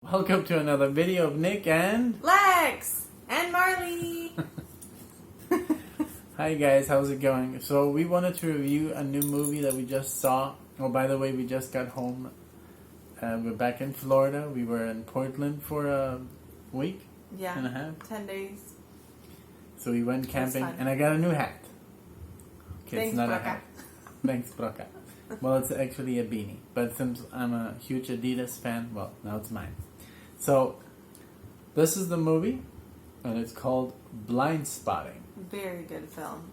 Welcome to another video of Nick and Lex and Marley. Hi guys, how's it going? So we wanted to review a new movie that we just saw. Oh, by the way, we just got home. We're back in Florida. We were in Portland for a week and a half. 10 days. So we went camping and I got a new hat. Okay, Thanks, it's not Broca. a hat. Thanks, Broca. Well, it's actually a beanie. But since I'm a huge Adidas fan, well, now it's mine. So, this is the movie, and it's called Blindspotting. Very good film.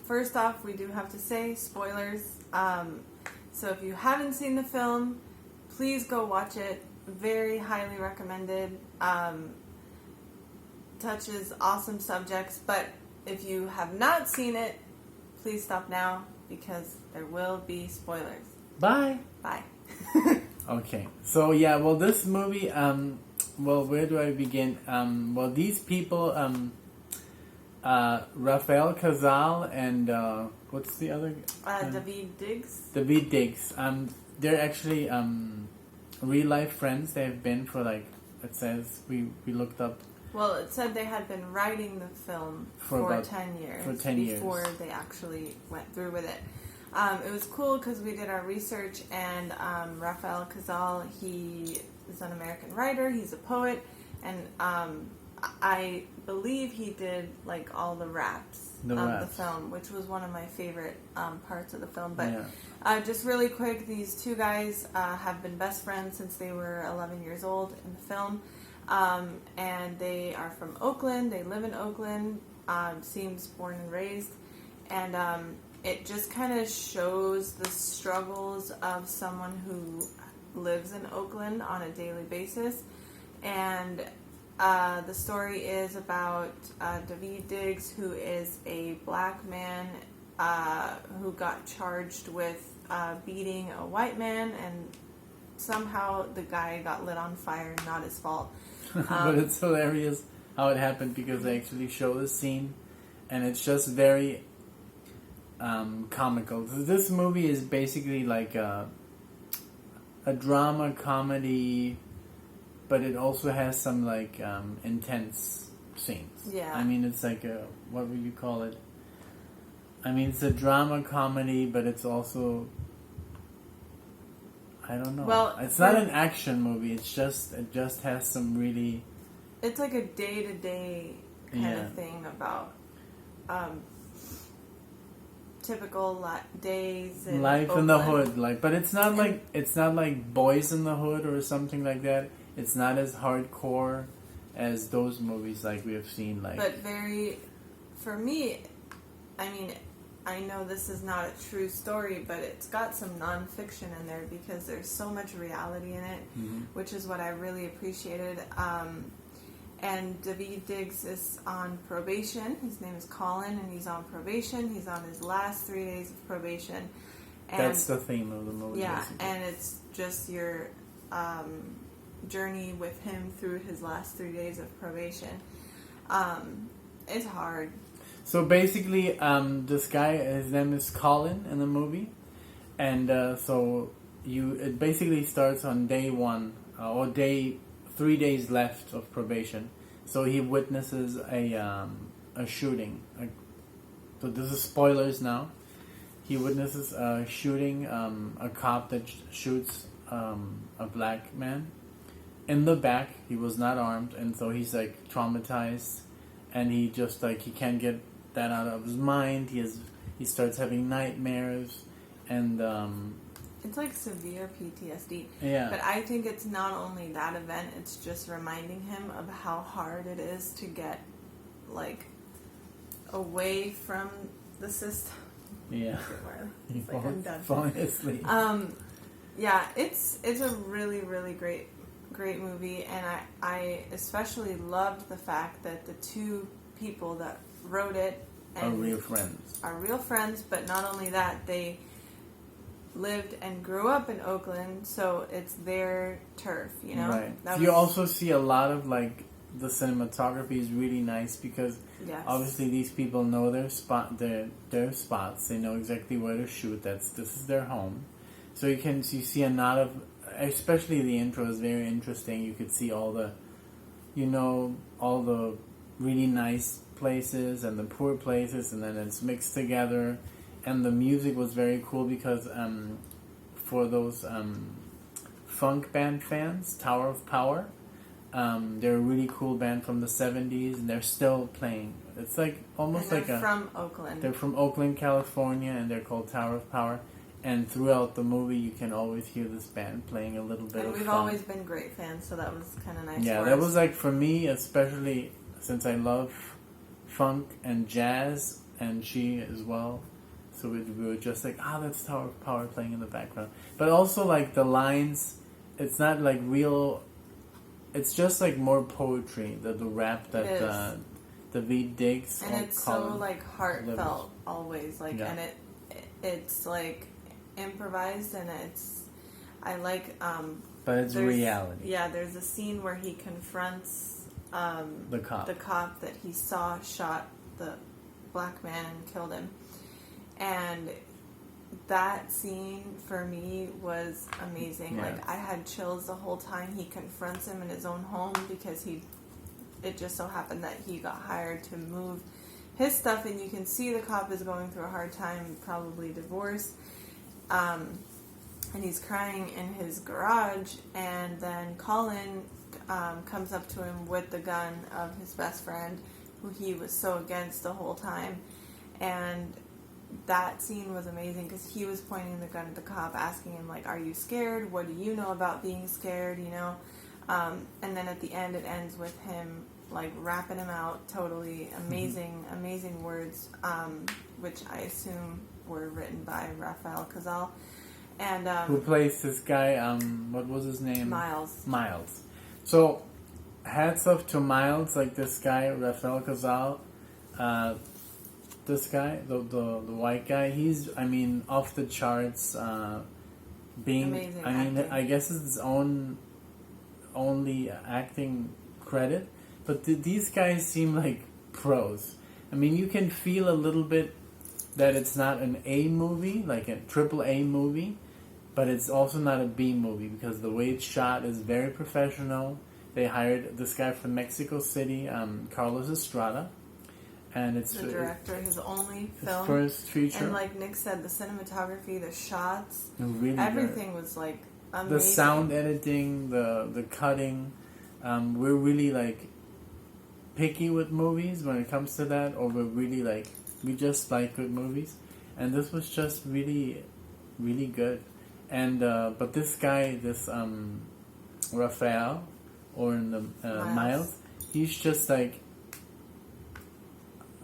First off, we do have to say spoilers. So if you haven't seen the film, please go watch it. Very highly recommended. Touches awesome subjects, but if you have not seen it, please stop now because there will be spoilers. Bye! Bye. Okay, so yeah, well, this movie, well, where do I begin? Well, these people, Rafael Casal and, what's the other? David Diggs. David Diggs. They're actually, real life friends. They've been for like, it says, we looked up. Well, it said they had been writing the film for 10 years. For 10 years. Before they actually went through with it. It was cool because we did our research, and Rafael Casal, he is an American writer, he's a poet, and I believe he did like all the raps of the film, which was one of my favorite parts of the film. But just really quick, these two guys have been best friends since they were 11 years old in the film, and they are from Oakland, they live in Oakland, seems born and raised, and it just kind of shows the struggles of someone who lives in Oakland on a daily basis. And the story is about David Diggs, who is a black man who got charged with beating a white man, and somehow the guy got lit on fire, not his fault. But it's hilarious how it happened because they actually show the scene, and it's just very comical. This movie is basically like a drama comedy, but it also has some like intense scenes. Yeah. I mean, it's like a, what would you call it? I mean, it's a drama comedy, but it's also, I don't know. Well, it's not an action movie. It just has some really. It's like a day-to-day kind of thing about typical days in life Oakland. in the hood, like, but it's not like Boys in the Hood or something like that. It's not as hardcore as those movies like we have seen, like. But very, for me, I mean, I know this is not a true story, but it's got some nonfiction in there because there's so much reality in it, which is what I really appreciated. And David Diggs is on probation. His name is Collin, and he's on probation. He's on his last 3 days of probation. And that's the theme of the movie. Yeah, basically. and it's just your journey with him through his last 3 days of probation. It's hard. So basically, this guy, his name is Collin in the movie, and so it basically starts on day one or 3 days left of probation. So he witnesses a shooting. So this is spoilers now. He witnesses a shooting, a cop that shoots a black man in the back. He was not armed, and so he's like traumatized, and he just like he can't get that out of his mind. He starts having nightmares, and it's like severe PTSD. Yeah. But I think it's not only that event, it's just reminding him of how hard it is to get, like, away from the system. Yeah. It's like, I'm done. Falling asleep. Yeah, it's a really, really great movie, and I especially loved the fact that the two people that wrote it Are real friends, but not only that, they lived and grew up in Oakland, so it's their turf, you know? Right. You also see a lot of, like, the cinematography is really nice because obviously these people know their spots. They know exactly where to shoot. This is their home. So you see a lot of especially the intro is very interesting. You could see all the, all the really nice places and the poor places, and then it's mixed together. And the music was very cool because for those funk band fans, Tower of Power, they're a really cool band from the 70s, and they're still playing. It's like almost and like they're from Oakland. They're from Oakland, California, and they're called Tower of Power. And throughout the movie, you can always hear this band playing a little bit and of we've funk. always been great fans, so that was kind of nice. Yeah, for that us. was like for me, especially since I love funk and jazz, and she as well. So we were just like, that's Tower of Power playing in the background. But also like the lines, it's not like real. It's just like more poetry. The rap that David digs. And it's so like heartfelt always. Like, yeah. and it's like improvised, and I like. But it's reality. Yeah, there's a scene where he confronts the cop that he saw shot the black man and killed him, and that scene for me was amazing. Yeah. Like, I had chills the whole time. He confronts him in his own home because it just so happened that he got hired to move his stuff, and you can see the cop is going through a hard time, probably divorce, and he's crying in his garage, and then Collin comes up to him with the gun of his best friend, who he was so against the whole time, and that scene was amazing because he was pointing the gun at the cop, asking him, like, are you scared? What do you know about being scared, and then at the end, it ends with him, like, rapping him out totally. Amazing words, which I assume were written by Rafael Casal. And who plays this guy, what was his name? Miles. So, hats off to Miles, like this guy, Rafael Casal. This guy, the white guy, he's, off the charts, Amazing acting. I guess it's his only acting credit, but these guys seem like pros. You can feel a little bit that it's not an A movie, like a triple A movie, but it's also not a B movie because the way it's shot is very professional. They hired this guy from Mexico City, Carlos Estrada, and it's the director, his only film, first feature. And like Nick said, the cinematography, the shots, really everything was like amazing. The sound editing, the cutting. We're really like picky with movies when it comes to that, or we're really like we just like good movies, and this was just really, really good. And but this guy, this Rafael, or in the Miles, he's just like,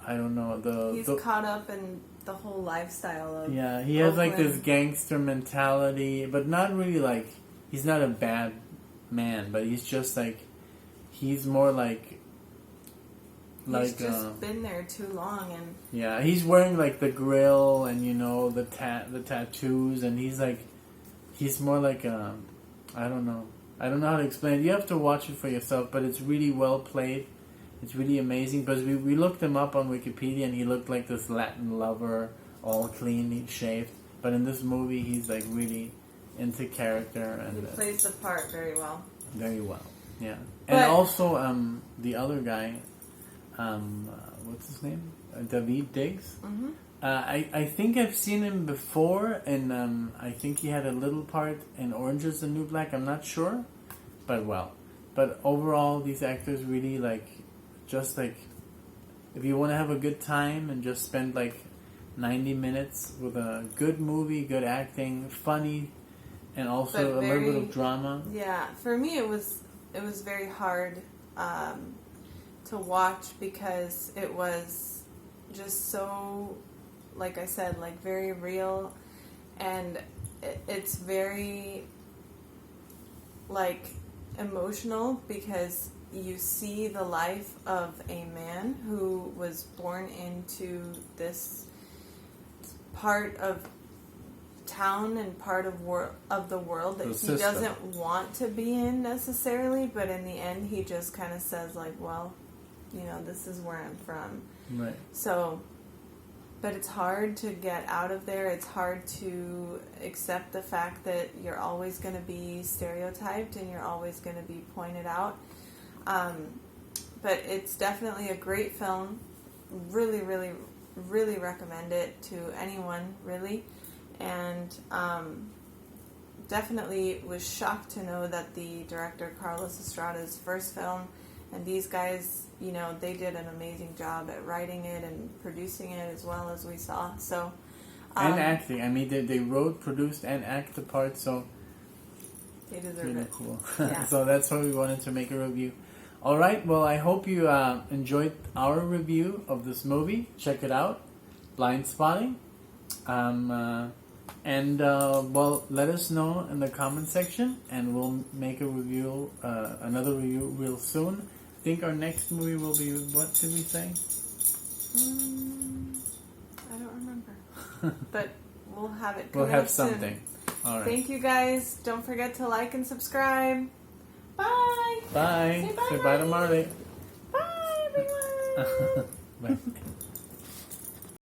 I don't know, he's caught up in the whole lifestyle of he has Oakland. like this gangster mentality, but not really like, he's not a bad man, but he's just like, he's more like he's just been there too long, and he's wearing like the grill and the tattoos, and he's more like I don't know how to explain it. You have to watch it for yourself, but it's really well played. It's really amazing because we looked him up on Wikipedia, and he looked like this Latin lover, all clean shaved. But in this movie, he's like really into character, and he plays the part very well. Very well, yeah. And also the other guy, what's his name? David Diggs. Mm-hmm. I think I've seen him before, and I think he had a little part in Orange is the New Black. I'm not sure, but overall, these actors really just if you want to have a good time and just spend 90 minutes with a good movie, good acting, funny, and also a little bit of drama. Yeah, for me it was very hard to watch because it was just so, like I said, very real, and it's very emotional because you see the life of a man who was born into this part of town and part of the world that he doesn't want to be in necessarily, but in the end he just kind of says well, this is where I'm from. Right. So but it's hard to get out of there. It's hard to accept the fact that you're always going to be stereotyped and you're always going to be pointed out. But it's definitely a great film. Really, really, really recommend it to anyone, really. And definitely was shocked to know that the director, Carlos Estrada's first film, and these guys, you know, they did an amazing job at writing it and producing it as well, as we saw. So and acting. I mean, they wrote, produced, and acted the part, so they deserve really it. cool. Yeah. So that's why we wanted to make a review. All right. Well, I hope you enjoyed our review of this movie. Check it out, Blindspotting. Well, let us know in the comment section, and we'll make a review, another review real soon. I think our next movie will be, what did we say? I don't remember. But we'll have it. We'll have soon. something. All right. Thank you guys. Don't forget to like and subscribe. Bye. Bye. Say bye, Say bye to Marley. Bye, everyone. Bye.